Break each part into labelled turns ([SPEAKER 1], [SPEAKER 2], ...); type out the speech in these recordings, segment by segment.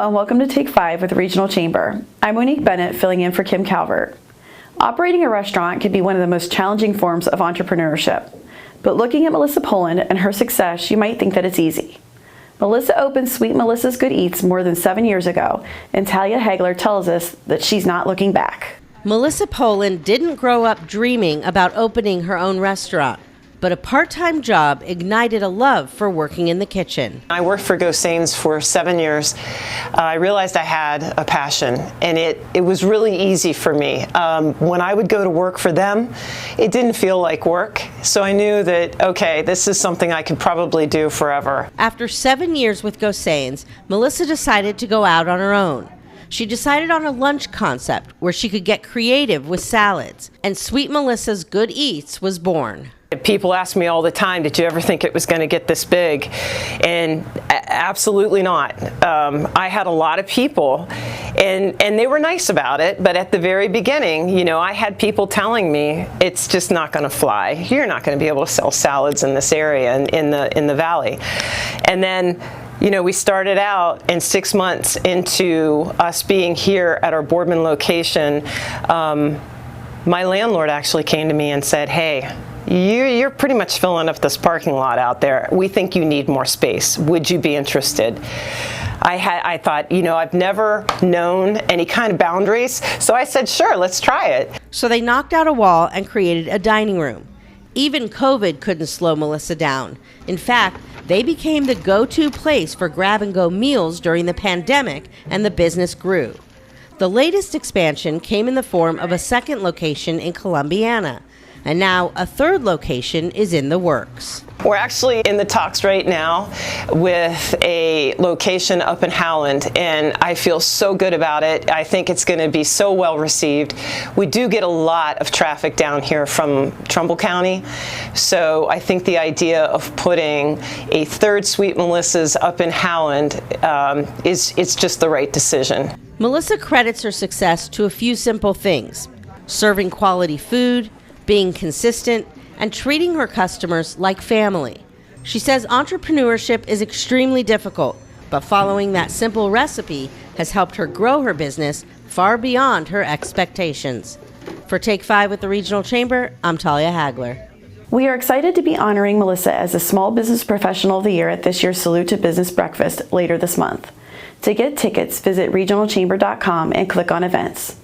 [SPEAKER 1] Hello and welcome to Take 5 with Regional Chamber. I'm Monique Bennett filling in for Kim Calvert. Operating a restaurant can be one of the most challenging forms of entrepreneurship, but looking at Melissa Poland and her success, you might think that it's easy. Melissa opened Sweet Melissa's Good Eats more than 7 years ago, and Talia Hagler tells us that she's not looking back.
[SPEAKER 2] Melissa Poland didn't grow up dreaming about opening her own restaurant, but a part-time job ignited a love for working in the kitchen.
[SPEAKER 3] I worked for Gosains for 7 years. I realized I had a passion, and it was really easy for me. When I would go to work for them, it didn't feel like work, so I knew that, okay, this is something I could probably do forever.
[SPEAKER 2] After 7 years with Gosains, Melissa decided to go out on her own. She decided on a lunch concept where she could get creative with salads, and Sweet Melissa's Good Eats was born.
[SPEAKER 3] People ask me all the time, did you ever think it was going to get this big? And absolutely not. I had a lot of people, and they were nice about it, but at the very beginning, you know, I had people telling me, it's just not going to fly. You're not going to be able to sell salads in this area, in the valley. And then, you know, we started out, and 6 months into us being here at our Boardman location, my landlord actually came to me and said, hey, you're pretty much filling up this parking lot out there. We think you need more space. Would you be interested? I thought, you know, I've never known any kind of boundaries, so I said, sure, let's try it.
[SPEAKER 2] So they knocked out a wall and created a dining room. Even COVID couldn't slow Melissa down. In fact, they became the go-to place for grab-and-go meals during the pandemic, and the business grew. The latest expansion came in the form of a second location in Columbiana, and now a third location is in the works.
[SPEAKER 3] We're actually in the talks right now with a location up in Howland, and I feel so good about it. I think it's going to be so well received. We do get a lot of traffic down here from Trumbull County, so I think the idea of putting a third Sweet Melissa's up in Howland it's just the right decision.
[SPEAKER 2] Melissa credits her success to a few simple things: serving quality food, being consistent, and treating her customers like family. She says entrepreneurship is extremely difficult, but following that simple recipe has helped her grow her business far beyond her expectations. For Take 5 with the Regional Chamber, I'm Talia Hagler.
[SPEAKER 1] We are excited to be honoring Melissa as the Small Business Professional of the Year at this year's Salute to Business Breakfast later this month. To get tickets, visit regionalchamber.com and click on Events.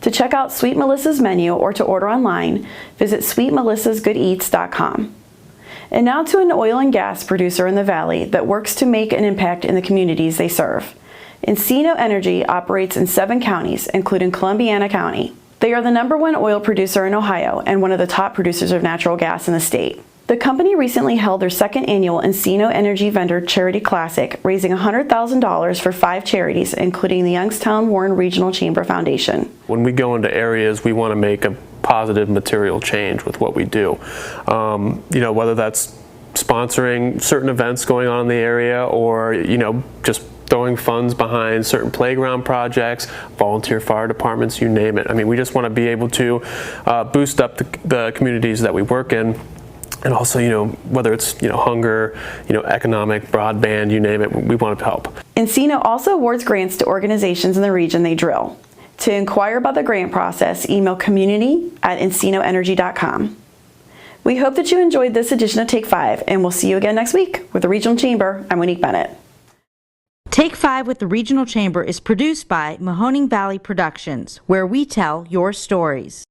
[SPEAKER 1] To check out Sweet Melissa's menu or to order online, visit sweetmelissasgoodeats.com. And now to an oil and gas producer in the Valley that works to make an impact in the communities they serve. Encino Energy operates in 7 counties, including Columbiana County. They are the #1 oil producer in Ohio and one of the top producers of natural gas in the state. The company recently held their 2nd annual Encino Energy Vendor Charity Classic, raising $100,000 for 5 charities, including the Youngstown-Warren Regional Chamber Foundation.
[SPEAKER 4] When we go into areas, we want to make a positive material change with what we do. You know, whether that's sponsoring certain events going on in the area, or, you know, just throwing funds behind certain playground projects, volunteer fire departments, you name it. I mean, we just want to be able to boost up the communities that we work in. And also, you know, whether it's, you know, hunger, you know, economic, broadband, you name it, we want to help.
[SPEAKER 1] Encino also awards grants to organizations in the region they drill. To inquire about the grant process, email community@encinoenergy.com. We hope that you enjoyed this edition of Take 5, and we'll see you again next week with the Regional Chamber. I'm Monique Bennett.
[SPEAKER 5] Take 5 with the Regional Chamber is produced by Mahoning Valley Productions, where we tell your stories.